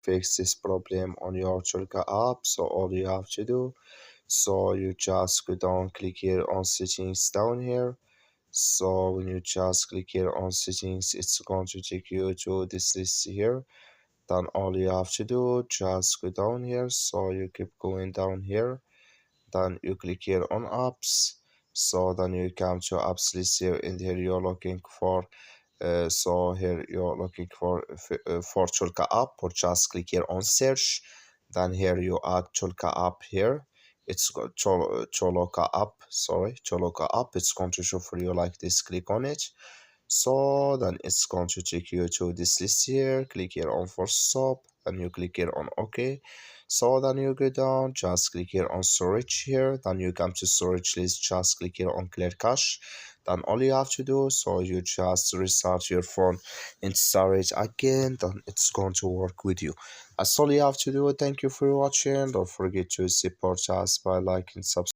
fix this problem on your Toloka app. So all you have to do, so you just go down, click here on settings down here. So when you just click here on settings, it's going to take you to this list here. Then all you have to do, just go down here. So you keep going down here, then you click here on apps. So then you come to apps list here, and here you're looking for so here you're looking for Toloka app, or just click here on search. Then here you add Toloka app here. It's got Toloka app, sorry, Toloka app. It's going to show for you like this. Click on it. So then it's going to take you to this list here. Click here on for stop, and you click here on OK. So then you go down, just click here on storage here. Then you come to storage list, just click here on clear cache. Then all you have to do, so you just restart your phone in storage again, then it's going to work with you. That's all you have to do. Thank you for watching. Don't forget to support us by liking, subscribe.